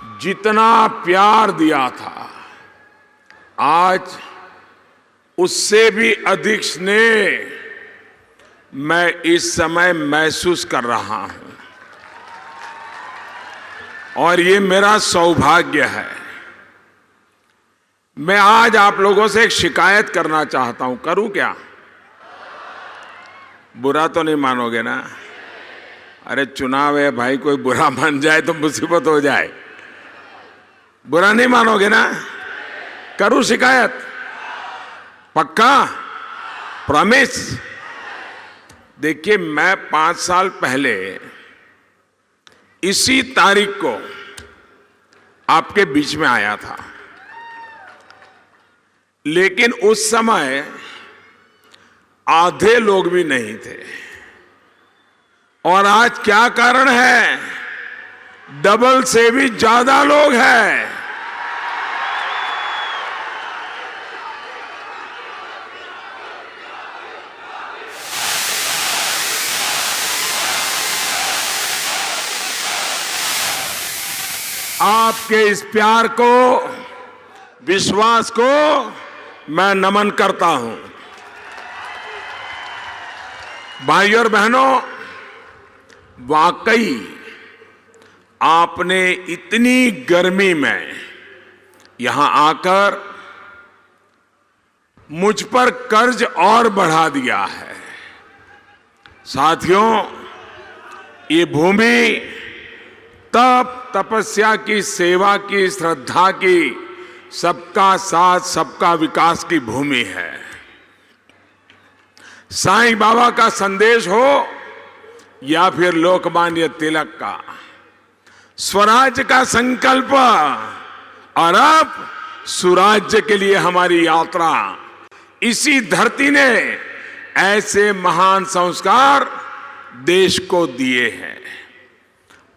जितना प्यार दिया था, आज उससे भी अधिक स्नेह मैं इस समय महसूस कर रहा हूं। और ये मेरा सौभाग्य है। मैं आज आप लोगों से एक शिकायत करना चाहता हूं। करूं क्या? बुरा तो नहीं मानोगे ना? अरे चुनाव है भाई, कोई बुरा मान जाए तो मुसीबत हो जाए। बुरा नहीं मानोगे ना? करूं शिकायत? पक्का? प्रॉमिस? देखिए, मैं 5 साल पहले इसी तारीख को आपके बीच में आया था, लेकिन उस समय आधे लोग भी नहीं थे। और आज क्या कारण है? डबल से भी ज्यादा लोग हैं। आपके इस प्यार को, विश्वास को मैं नमन करता हूं। भाइयों और बहनों, वाकई आपने इतनी गर्मी में यहां आकर मुझ पर कर्ज और बढ़ा दिया है। साथियों, ये भूमि तप, तपस्या की, सेवा की, श्रद्धा की, सबका साथ सबका विकास की भूमि है। साईं बाबा का संदेश हो या फिर लोकमान्य तिलक का, स्वराज्य का संकल्प और अब सुराज्य के लिए हमारी यात्रा, इसी धरती ने ऐसे महान संस्कार देश को दिए हैं।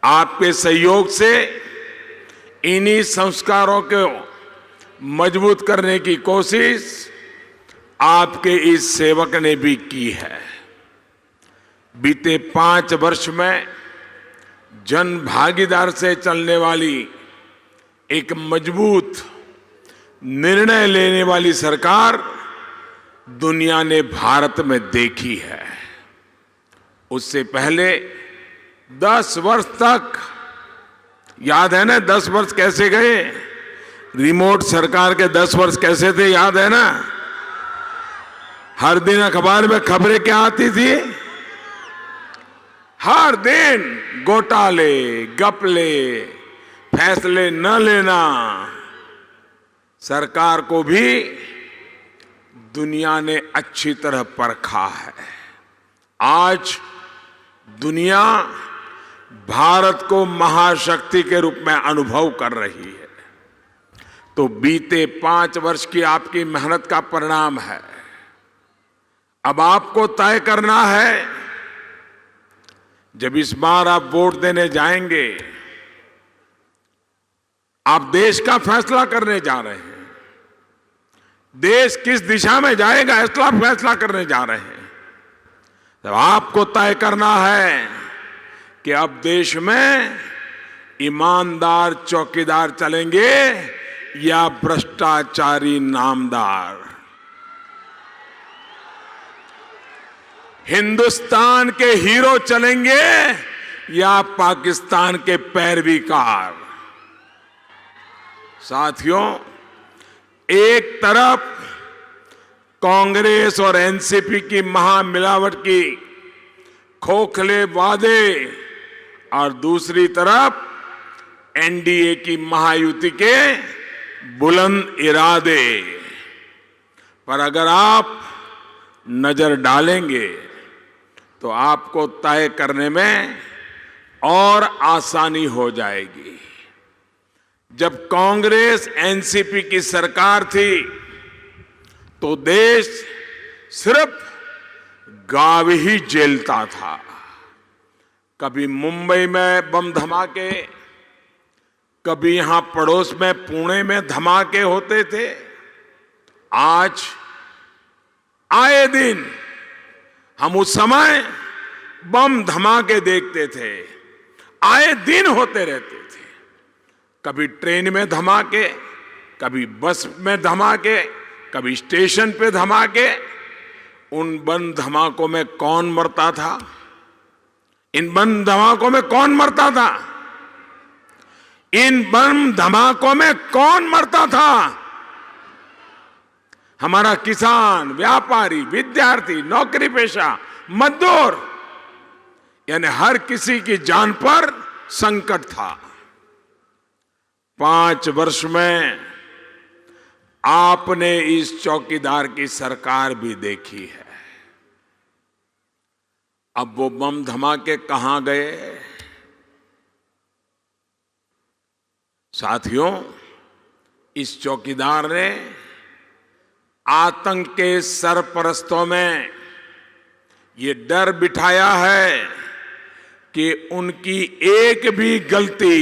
आपके सहयोग से इन्हीं संस्कारों को मजबूत करने की कोशिश आपके इस सेवक ने भी की है। बीते 5 वर्ष में जन भागीदार से चलने वाली एक मजबूत, निर्णय लेने वाली सरकार दुनिया ने भारत में देखी है। उससे पहले 10 वर्ष तक, याद है ना 10 वर्ष कैसे गए? रिमोट सरकार के 10 वर्ष कैसे थे, याद है ना? हर दिन अखबार में खबरें क्या आती थी? हर दिन घोटाले, घपले, फैसले न लेना। सरकार को भी दुनिया ने अच्छी तरह परखा है। आज दुनिया भारत को महाशक्ति के रूप में अनुभव कर रही है। तो बीते 5 वर्ष की आपकी मेहनत का परिणाम है। अब आपको तय करना है, जब इस बार आप वोट देने जाएंगे, आप देश का फैसला करने जा रहे हैं। देश किस दिशा में जाएगा, इसका फैसला करने जा रहे हैं। तब आपको तय करना है कि अब देश में ईमानदार चौकीदार चलेंगे या भ्रष्टाचारी नामदार। हिंदुस्तान के हीरो चलेंगे या पाकिस्तान के पैरवीकार। साथियों, एक तरफ कांग्रेस और एनसीपी की महामिलावट की खोखले वादे और दूसरी तरफ एनडीए की महायुति के बुलंद इरादे पर अगर आप नजर डालेंगे तो आपको तय करने में और आसानी हो जाएगी। जब कांग्रेस एनसीपी की सरकार थी तो देश सिर्फ गाँव ही झेलता था। कभी मुंबई में बम धमाके, कभी यहां पड़ोस में पुणे में धमाके होते थे। आज आए दिन हम उस समय बम धमाके देखते थे, आए दिन होते रहते थे। कभी ट्रेन में धमाके, कभी बस में धमाके, कभी स्टेशन पे धमाके। उन बम धमाकों में कौन मरता था? इन बम धमाकों में कौन मरता था? इन बम धमाकों में कौन मरता था? हमारा किसान, व्यापारी, विद्यार्थी, नौकरी पेशा, मजदूर, यानी हर किसी की जान पर संकट था। 5 वर्ष में आपने इस चौकीदार की सरकार भी देखी है। अब वो बम धमाके कहां गए? साथियों, इस चौकीदार ने आतंक के सरपरस्तों में ये डर बिठाया है कि उनकी एक भी गलती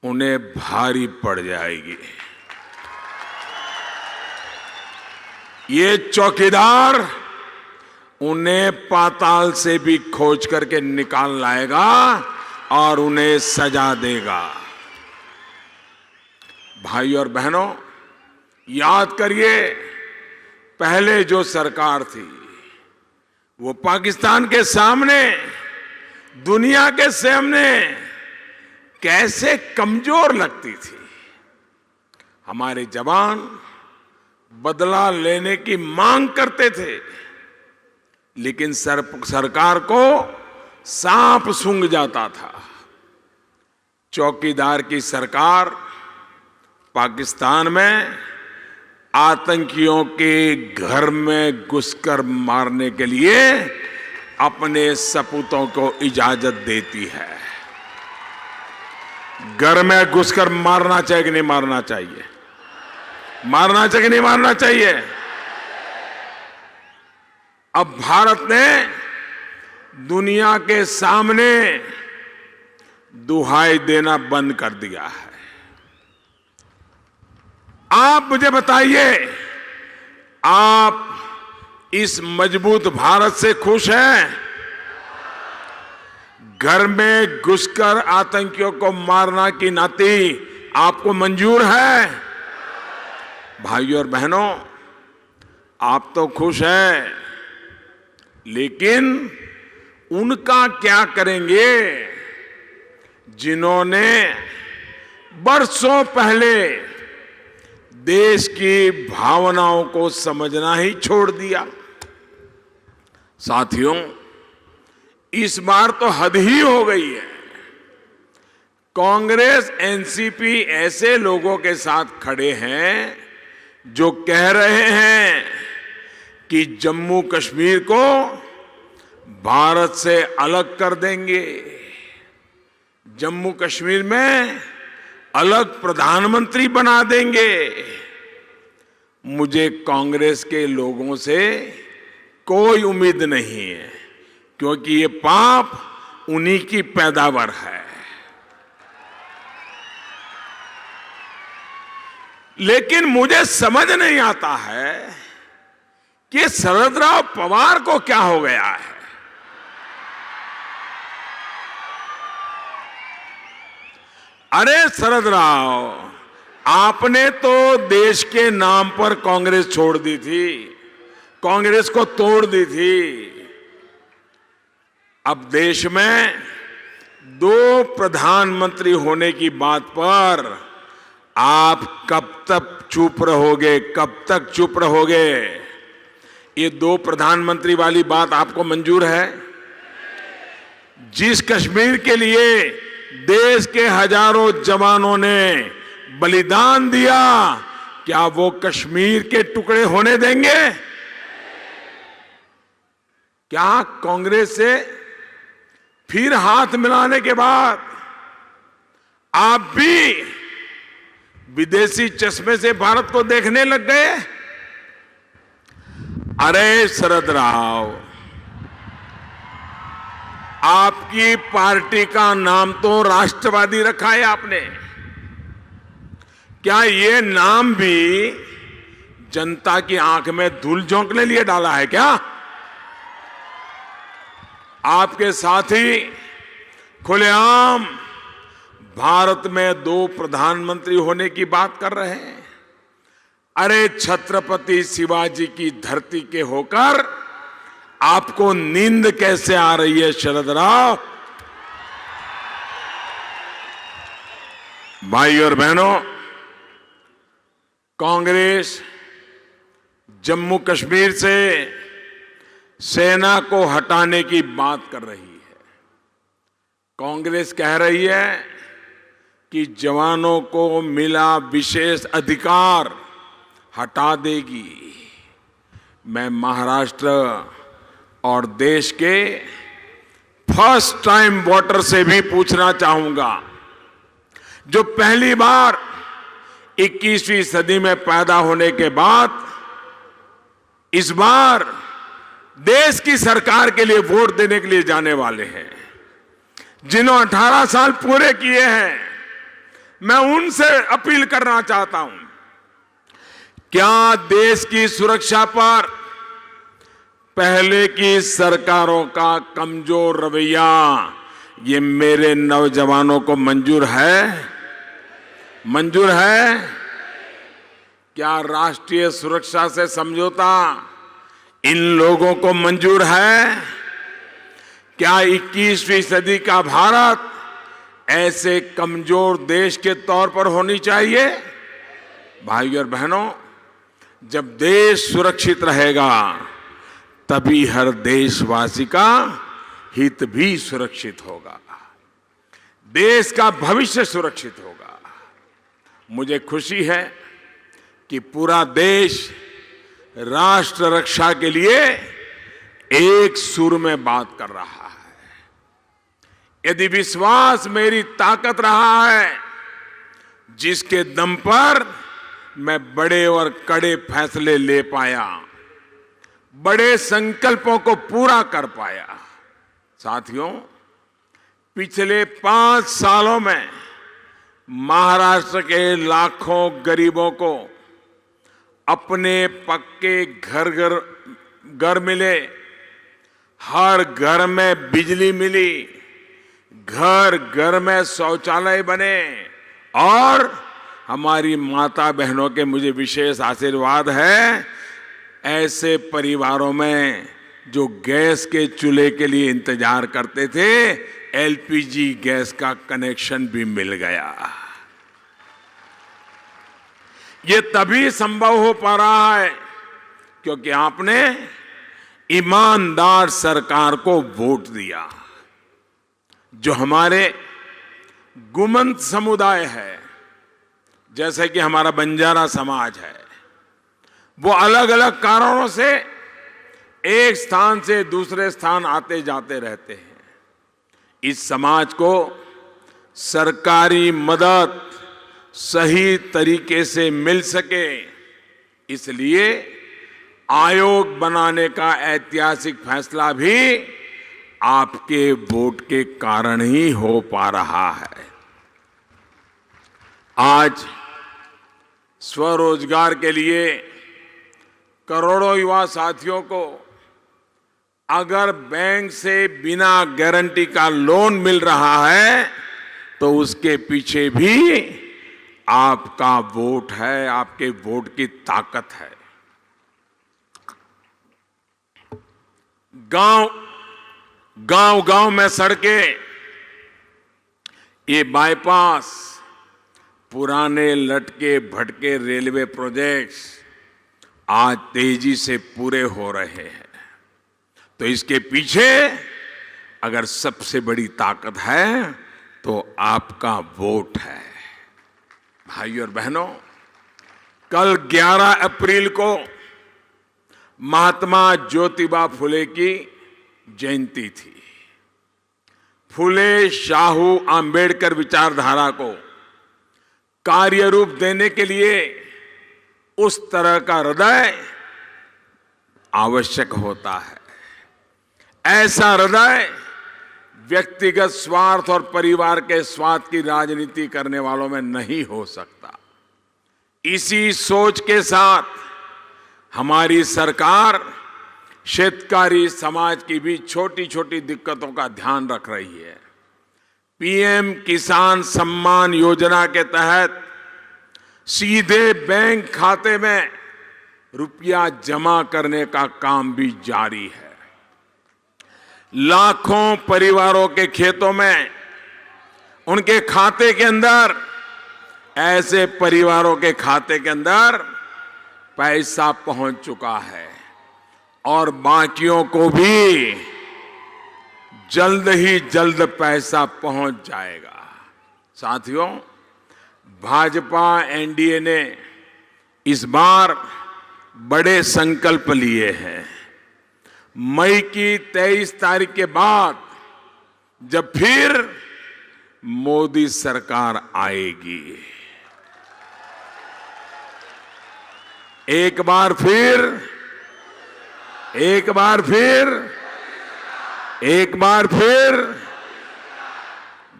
उन्हें भारी पड़ जाएगी। ये चौकीदार उन्हें पाताल से भी खोज करके निकाल लाएगा और उन्हें सजा देगा। भाई और बहनों, याद करिए, पहले जो सरकार थी वो पाकिस्तान के सामने, दुनिया के सामने कैसे कमजोर लगती थी। हमारे जवान बदला लेने की मांग करते थे, लेकिन सरकार को सांप सूंघ जाता था। चौकीदार की सरकार पाकिस्तान में आतंकियों के घर में घुसकर मारने के लिए अपने सपूतों को इजाजत देती है। घर में घुसकर मारना चाहिए कि नहीं मारना चाहिए? मारना चाहिए कि नहीं मारना चाहिए? अब भारत ने दुनिया के सामने दुहाई देना बंद कर दिया है। आप मुझे बताइए, आप इस मजबूत भारत से खुश हैं? घर में घुसकर आतंकियों को मारना की नाती आपको मंजूर है? भाइयों और बहनों, आप तो खुश हैं, लेकिन उनका क्या करेंगे जिन्होंने बरसों पहले देश की भावनाओं को समझना ही छोड़ दिया? साथियों, इस बार तो हद ही हो गई है। कांग्रेस, एनसीपी ऐसे लोगों के साथ खड़े हैं जो कह रहे हैं कि जम्मू कश्मीर को भारत से अलग कर देंगे, जम्मू कश्मीर में अलग प्रधानमंत्री बना देंगे। मुझे कांग्रेस के लोगों से कोई उम्मीद नहीं है, क्योंकि ये पाप उन्हीं की पैदावार है। लेकिन मुझे समझ नहीं आता है कि शरद राव पवार को क्या हो गया है। अरे शरद राव, आपने तो देश के नाम पर कांग्रेस छोड़ दी थी, कांग्रेस को तोड़ दी थी। अब देश में 2 प्रधानमंत्री होने की बात पर आप कब तक चुप रहोगे? कब तक चुप रहोगे? ये 2 प्रधानमंत्री वाली बात आपको मंजूर है? जिस कश्मीर के लिए देश के हजारों जवानों ने बलिदान दिया, क्या वो कश्मीर के टुकड़े होने देंगे? क्या कांग्रेस से फिर हाथ मिलाने के बाद आप भी विदेशी चश्मे से भारत को देखने लग गए? अरे शरद राव, आपकी पार्टी का नाम तो राष्ट्रवादी रखा है आपने। क्या ये नाम भी जनता की आंख में धूल झोंकने लिए डाला है क्या? आपके साथी खुलेआम भारत में 2 प्रधानमंत्री होने की बात कर रहे हैं। अरे छत्रपति शिवाजी की धरती के होकर आपको नींद कैसे आ रही है शरद राव? भाई और बहनों, कांग्रेस जम्मू कश्मीर से सेना को हटाने की बात कर रही है। कांग्रेस कह रही है कि जवानों को मिला विशेष अधिकार हटा देगी। मैं महाराष्ट्र और देश के फर्स्ट टाइम वोटर से भी पूछना चाहूंगा, जो पहली बार 21वीं सदी में पैदा होने के बाद इस बार देश की सरकार के लिए वोट देने के लिए जाने वाले हैं, जिन्होंने 18 साल पूरे किए हैं, मैं उनसे अपील करना चाहता हूं, क्या देश की सुरक्षा पर पहले की सरकारों का कमजोर रवैया ये मेरे नौजवानों को मंजूर है? मंजूर है? क्या राष्ट्रीय सुरक्षा से समझौता इन लोगों को मंजूर है? क्या 21वीं सदी का भारत ऐसे कमजोर देश के तौर पर होनी चाहिए? भाइयों और बहनों, जब देश सुरक्षित रहेगा तभी हर देशवासी का हित भी सुरक्षित होगा, देश का भविष्य सुरक्षित होगा। मुझे खुशी है कि पूरा देश राष्ट्र रक्षा के लिए एक सुर में बात कर रहा है। यदि विश्वास मेरी ताकत रहा है, जिसके दम पर मैं बड़े और कड़े फैसले ले पाया, बड़े संकल्पों को पूरा कर पाया। साथियों, पिछले 5 सालों में महाराष्ट्र के लाखों गरीबों को अपने पक्के घर मिले, हर घर में बिजली मिली, घर घर में शौचालय बने और हमारी माता बहनों के मुझे विशेष आशीर्वाद है, ऐसे परिवारों में जो गैस के चूल्हे के लिए इंतजार करते थे, एलपीजी गैस का कनेक्शन भी मिल गया। ये तभी संभव हो पा रहा है क्योंकि आपने ईमानदार सरकार को वोट दिया। जो हमारे गुमंत समुदाय है, जैसे कि हमारा बंजारा समाज है, वो अलग अलग कारणों से एक स्थान से दूसरे स्थान आते जाते रहते हैं। इस समाज को सरकारी मदद सही तरीके से मिल सके, इसलिए आयोग बनाने का ऐतिहासिक फैसला भी आपके वोट के कारण ही हो पा रहा है। आज स्वरोजगार के लिए करोड़ों युवा साथियों को अगर बैंक से बिना गारंटी का लोन मिल रहा है तो उसके पीछे भी आपका वोट है, आपके वोट की ताकत है। गांव में सड़कें, ये बाईपास, पुराने लटके भटके रेलवे प्रोजेक्ट्स आज तेजी से पूरे हो रहे हैं। तो इसके पीछे अगर सबसे बड़ी ताकत है तो आपका वोट है। भाइयों और बहनों, कल 11 अप्रैल को महात्मा ज्योतिबा फुले की जयंती थी। फुले शाहू आंबेडकर विचारधारा को कार्य रूप देने के लिए उस तरह का हृदय आवश्यक होता है। ऐसा हृदय व्यक्तिगत स्वार्थ और परिवार के स्वार्थ की राजनीति करने वालों में नहीं हो सकता। इसी सोच के साथ हमारी सरकार शेतकारी समाज की भी छोटी छोटी दिक्कतों का ध्यान रख रही है। पीएम किसान सम्मान योजना के तहत सीधे बैंक खाते में रुपया जमा करने का काम भी जारी है। लाखों परिवारों के खेतों में, उनके खाते के अंदर, ऐसे परिवारों के खाते के अंदर पैसा पहुंच चुका है और बाकियों को भी जल्द ही जल्द पैसा पहुंच जाएगा। साथियों, भाजपा एनडीए ने इस बार बड़े संकल्प लिए हैं। मई की 23 तारीख के बाद जब फिर मोदी सरकार आएगी, एक बार फिर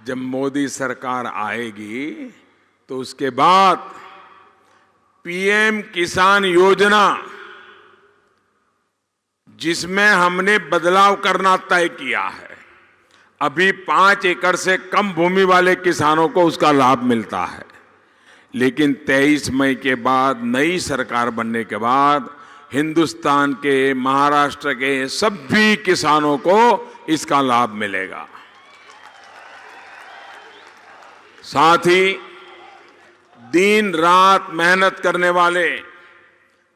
जब मोदी सरकार आएगी तो उसके बाद पीएम किसान योजना, जिसमें हमने बदलाव करना तय किया है। अभी 5 एकड़ से कम भूमि वाले किसानों को उसका लाभ मिलता है, लेकिन 23 मई के बाद, नई सरकार बनने के बाद, हिंदुस्तान के, महाराष्ट्र के सभी किसानों को इसका लाभ मिलेगा। साथ ही दिन रात मेहनत करने वाले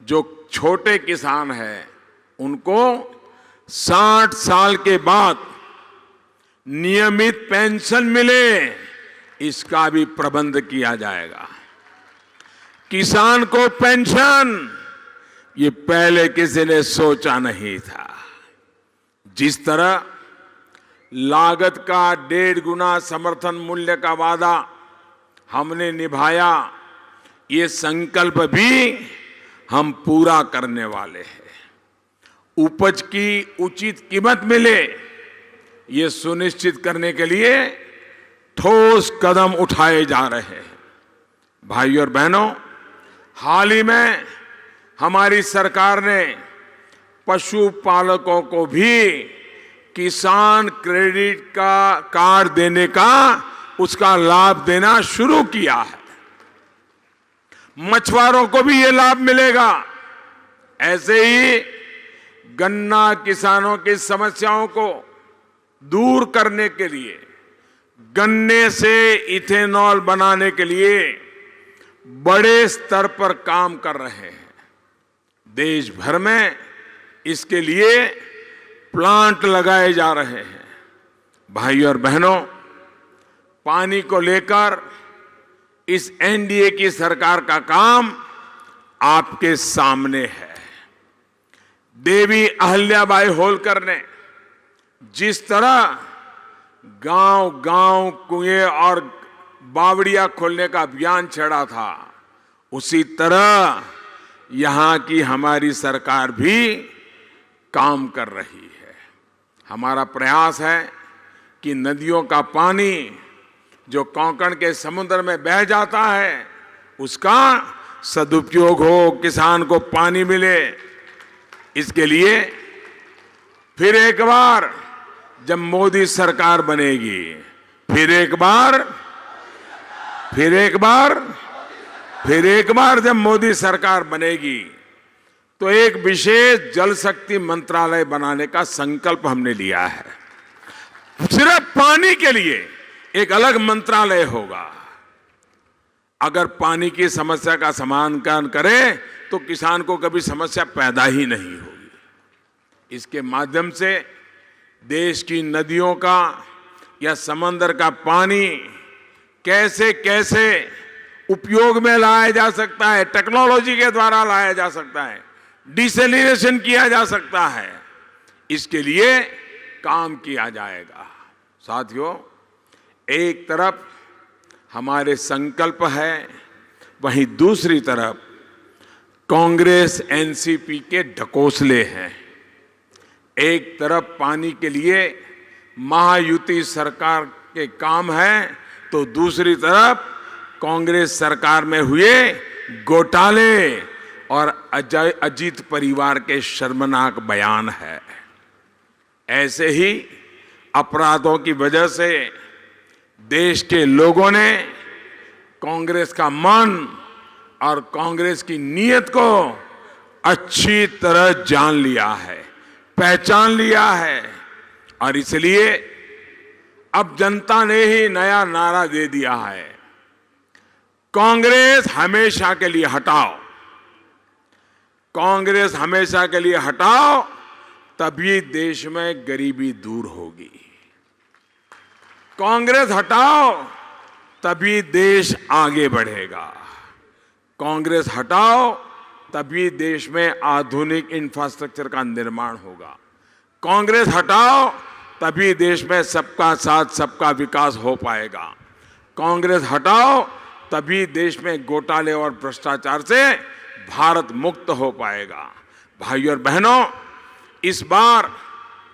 जो छोटे किसान हैं, उनको 60 साल के बाद नियमित पेंशन मिले, इसका भी प्रबंध किया जाएगा। किसान को पेंशन, ये पहले किसी ने सोचा नहीं था। जिस तरह लागत का 1.5 गुना समर्थन मूल्य का वादा हमने निभाया, ये संकल्प भी हम पूरा करने वाले हैं। उपज की उचित कीमत मिले, ये सुनिश्चित करने के लिए ठोस कदम उठाए जा रहे हैं। भाइयों और बहनों, हाल ही में हमारी सरकार ने पशुपालकों को भी किसान क्रेडिट का कार्ड देने का, उसका लाभ देना शुरू किया है। मछुआरों को भी ये लाभ मिलेगा। ऐसे ही गन्ना किसानों की समस्याओं को दूर करने के लिए, गन्ने से इथेनॉल बनाने के लिए बड़े स्तर पर काम कर रहे हैं। देश भर में इसके लिए प्लांट लगाए जा रहे हैं। भाइयों और बहनों, पानी को लेकर इस एनडीए की सरकार का काम आपके सामने है। देवी अहिल्याबाई होलकर ने जिस तरह गांव-गांव कुएं और बावड़ियां खोलने का अभियान छेड़ा था, उसी तरह यहां की हमारी सरकार भी काम कर रही है। हमारा प्रयास है कि नदियों का पानी जो कोंकण के समुद्र में बह जाता है, उसका सदुपयोग हो, किसान को पानी मिले। इसके लिए फिर एक बार जब मोदी सरकार बनेगी, फिर एक बार जब मोदी सरकार बनेगी, तो एक विशेष जल शक्ति मंत्रालय बनाने का संकल्प हमने लिया है। सिर्फ पानी के लिए एक अलग मंत्रालय होगा। अगर पानी की समस्या का समाधान करें तो किसान को कभी समस्या पैदा ही नहीं होगी। इसके माध्यम से देश की नदियों का या समंदर का पानी कैसे कैसे उपयोग में लाया जा सकता है, टेक्नोलॉजी के द्वारा लाया जा सकता है, डिसैलिनेशन किया जा सकता है, इसके लिए काम किया जाएगा। साथियों, एक तरफ हमारे संकल्प है, वहीं दूसरी तरफ कांग्रेस एनसीपी के ढकोसले हैं। एक तरफ पानी के लिए महायुति सरकार के काम है, तो दूसरी तरफ कांग्रेस सरकार में हुए घोटाले और अजीत परिवार के शर्मनाक बयान है। ऐसे ही अपराधों की वजह से देश के लोगों ने कांग्रेस का मन और कांग्रेस की नीयत को अच्छी तरह जान लिया है, पहचान लिया है। और इसलिए अब जनता ने ही नया नारा दे दिया है, कांग्रेस हमेशा के लिए हटाओ। कांग्रेस हमेशा के लिए हटाओ, तभी देश में गरीबी दूर होगी। कांग्रेस हटाओ, तभी देश आगे बढ़ेगा। कांग्रेस हटाओ, तभी देश में आधुनिक इंफ्रास्ट्रक्चर का निर्माण होगा। कांग्रेस हटाओ, तभी देश में सबका साथ सबका विकास हो पाएगा। कांग्रेस हटाओ, तभी देश में घोटाले और भ्रष्टाचार से भारत मुक्त हो पाएगा। भाइयों और बहनों, इस बार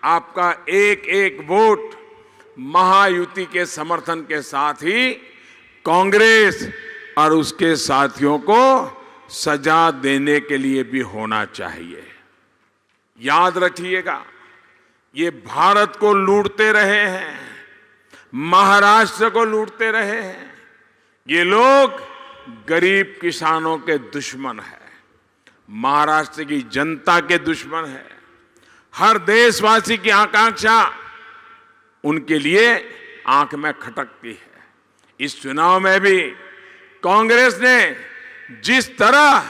आपका एक एक वोट महायुति के समर्थन के साथ ही कांग्रेस और उसके साथियों को सजा देने के लिए भी होना चाहिए। याद रखिएगा, ये भारत को लूटते रहे हैं, महाराष्ट्र को लूटते रहे हैं। ये लोग गरीब किसानों के दुश्मन हैं, महाराष्ट्र की जनता के दुश्मन है। हर देशवासी की आकांक्षा उनके लिए आंख में खटकती है। इस चुनाव में भी कांग्रेस ने जिस तरह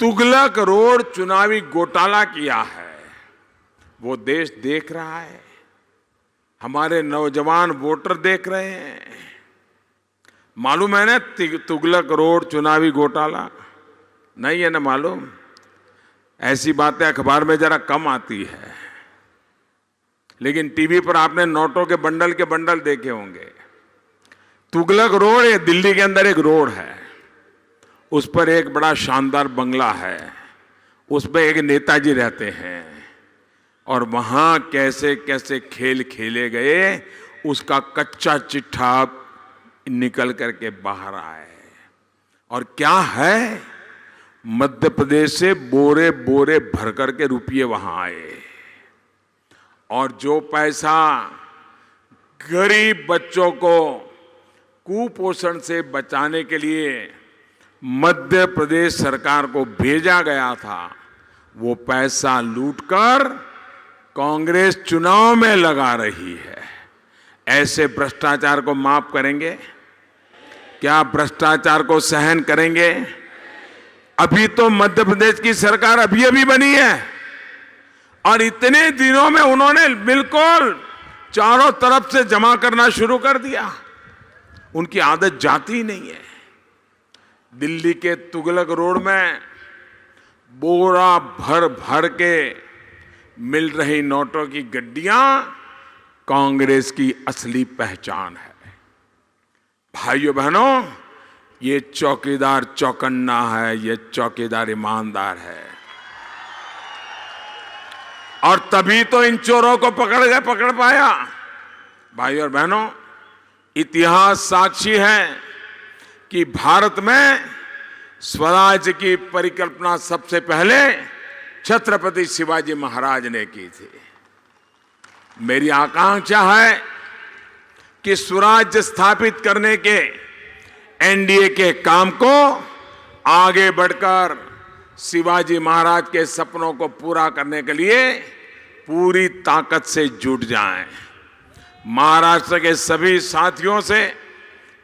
तुगलक रोड चुनावी घोटाला किया है, वो देश देख रहा है, हमारे नौजवान वोटर देख रहे हैं। मालूम है ना तुगलक रोड चुनावी घोटाला? नहीं है ना मालूम? ऐसी बातें अखबार में जरा कम आती है, लेकिन टीवी पर आपने नोटों के बंडल देखे होंगे। तुगलक रोड ये दिल्ली के अंदर एक रोड है, उस पर एक बड़ा शानदार बंगला है, उस पर एक नेताजी रहते हैं, और वहां कैसे कैसे खेल खेले गए उसका कच्चा चिट्ठा निकल करके बाहर आए। और क्या है, मध्य प्रदेश से बोरे बोरे भर करके रुपये वहां आए, और जो पैसा गरीब बच्चों को कुपोषण से बचाने के लिए मध्य प्रदेश सरकार को भेजा गया था, वो पैसा लूटकर कांग्रेस चुनाव में लगा रही है। ऐसे भ्रष्टाचार को माफ करेंगे? क्या भ्रष्टाचार को सहन करेंगे? अभी तो मध्य प्रदेश की सरकार अभी बनी है, और इतने दिनों में उन्होंने बिल्कुल चारों तरफ से जमा करना शुरू कर दिया। उनकी आदत जाती नहीं है। दिल्ली के तुगलक रोड में बोरा भर भर के मिल रही नोटों की गड्डियां कांग्रेस की असली पहचान है। भाइयों बहनों, ये चौकीदार चौकन्ना है, ये चौकीदार ईमानदार है, और तभी तो इन चोरों को पकड़ पाया। भाइयों और बहनों, इतिहास साक्षी है कि भारत में स्वराज की परिकल्पना सबसे पहले छत्रपति शिवाजी महाराज ने की थी। मेरी आकांक्षा है कि स्वराज्य स्थापित करने के एनडीए के काम को आगे बढ़कर शिवाजी महाराज के सपनों को पूरा करने के लिए पूरी ताकत से जुट जाएं। महाराष्ट्र के सभी साथियों से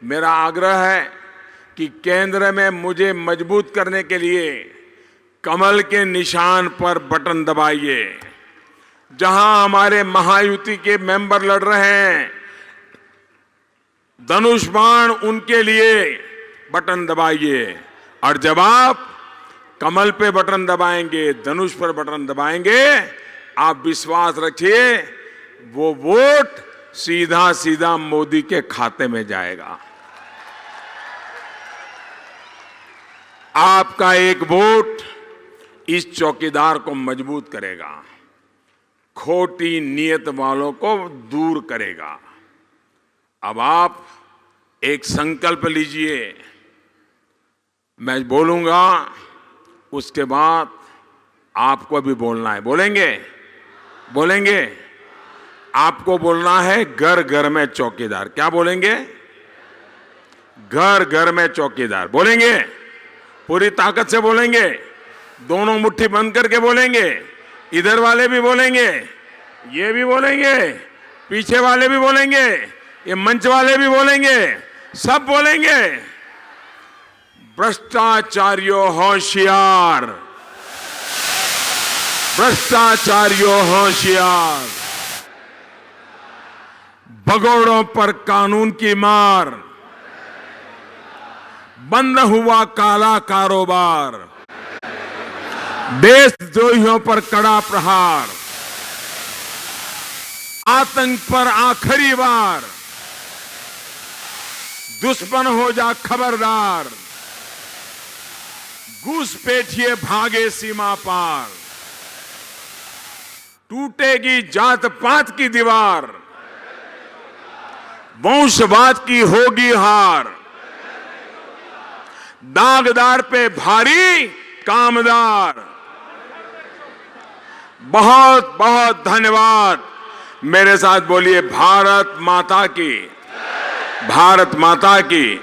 मेरा आग्रह है कि केंद्र में मुझे मजबूत करने के लिए कमल के निशान पर बटन दबाइए। जहां हमारे महायुति के मेंबर लड़ रहे हैं, धनुष बाण उनके लिए बटन दबाइए। और जब आप कमल पे बटन दबाएंगे, धनुष पर बटन दबाएंगे, आप विश्वास रखिए वो वोट सीधा सीधा मोदी के खाते में जाएगा। आपका एक वोट इस चौकीदार को मजबूत करेगा, खोटी नीयत वालों को दूर करेगा। अब आप एक संकल्प लीजिए, मैं बोलूंगा, उसके बाद आपको भी बोलना है। बोलेंगे? आपको बोलना है घर घर में चौकीदार। क्या बोलेंगे? घर घर में चौकीदार बोलेंगे। पूरी ताकत से बोलेंगे, दोनों मुट्ठी बंद करके बोलेंगे। इधर वाले भी बोलेंगे, ये भी बोलेंगे, पीछे वाले भी बोलेंगे, ये मंच वाले भी बोलेंगे, सब बोलेंगे। भ्रष्टाचारियों होशियार, भ्रष्टाचारियों होशियार, भगोड़ों पर कानून की मार, बंद हुआ काला कारोबार, देशद्रोहियों पर कड़ा प्रहार, आतंक पर आखिरी बार, दुश्मन हो जा खबरदार, घुसपैठिए भागे सीमा पार, टूटेगी जात पात की दीवार, वंशवाद की होगी हार, दागदार पे भारी कामदार। बहुत बहुत धन्यवाद। मेरे साथ बोलिए भारत माता की, भारत माता की।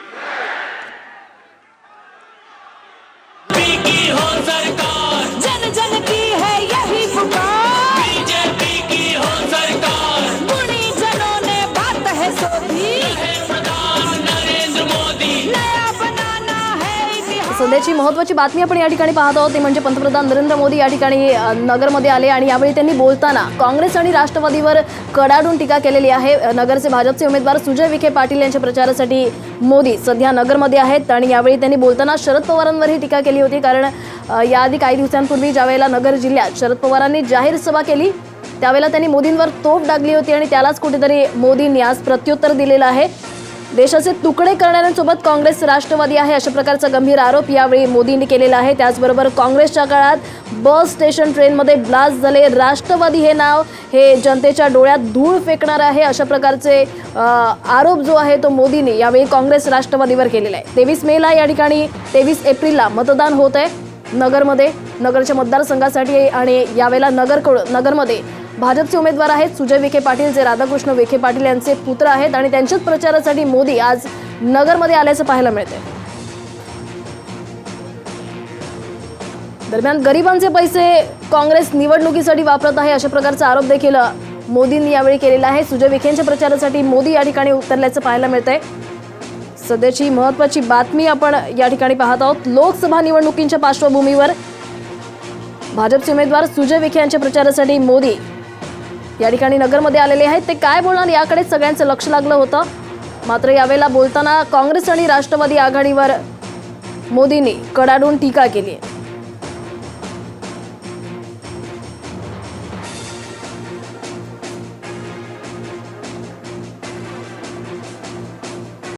की हो सरकार, जन जन की है यही पुकार, बीजेपी की हो सरकार, गुणी जनों ने बात है सोधी, प्रधान नरेंद्र मोदी। नया बनाना है इतिहास। सध्याची महत्त्वाची बातमी आपण या ठिकाणी पाहत आहोत ती म्हणजे पंतप्रधान नरेंद्र मोदी या ठिकाणी नगरमध्ये आले आणि यावेळी त्यांनी बोलताना काँग्रेस आणि राष्ट्रवादीवर कडाडून टीका केलेली आहे। नगरचे भाजपचे उमेदवार सुजय विखे पाटील यांच्या प्रचारासाठी मोदी सध्या नगरमध्ये आहेत आणि यावेळी त्यांनी बोलताना शरद पवारांवरही टीका केली होती। कारण याआधी काही दिवसांपूर्वी ज्यावेळेला नगर जिल्ह्यात शरद पवारांनी जाहीर सभा केली त्यावेळेला त्यांनी मोदींवर तोफ डागली होती आणि त्यालाच कुठेतरी मोदींनी आज प्रत्युत्तर दिलेलं आहे। देशाचे तुकडे करणाऱ्यांसोबत काँग्रेस राष्ट्रवादी आहे अशा प्रकारचा गंभीर आरोप यावेळी मोदींनी केलेला आहे। त्याचबरोबर काँग्रेसच्या काळात बस स्टेशन ट्रेनमध्ये ब्लास्ट झाले, राष्ट्रवादी हे नाव हे जनतेच्या डोळ्यात धूळ फेकणार आहे अशा प्रकारचे आरोप जो आहे तो मोदींनी यावेळी काँग्रेस राष्ट्रवादीवर केलेला आहे। 23 मेला या ठिकाणी 23 एप्रिलला मतदान होत आहे नगरमध्ये, नगरच्या मतदारसंघासाठी आणि यावेळेला नगरमध्ये भाजपचे उमेदवार आहेत सुजय विखे पाटील जे राधाकृष्ण विखे पाटील यांचे पुत्र आहेत आणि त्यांच्याच प्रचारासाठी मोदी आज नगरमध्ये आल्याचं पाहायला मिळते। दरम्यान गरिबांचे पैसे काँग्रेस निवडणुकीसाठी वापरत आहे अशा प्रकारचा आरोप देखील मोदींनी यावेळी केलेला आहे। सुजय विखेंच्या प्रचारासाठी मोदी या ठिकाणी उतरल्याचं पाहायला मिळतंय। सध्याची महत्त्वाची बातमी आपण या ठिकाणी पाहत आहोत। लोकसभा निवडणुकींच्या पार्श्वभूमीवर भाजपचे उमेदवार सुजय विखे यांच्या प्रचारासाठी मोदी या ठिकाणी नगरमध्ये आलेले आहेत। ते काय बोलणार याकडे सगळ्यांचं लक्ष लागलं होतं, मात्र यावेळेला बोलताना काँग्रेस आणि राष्ट्रवादी आघाडीवर मोदींनी कडाडून टीका केली आहे।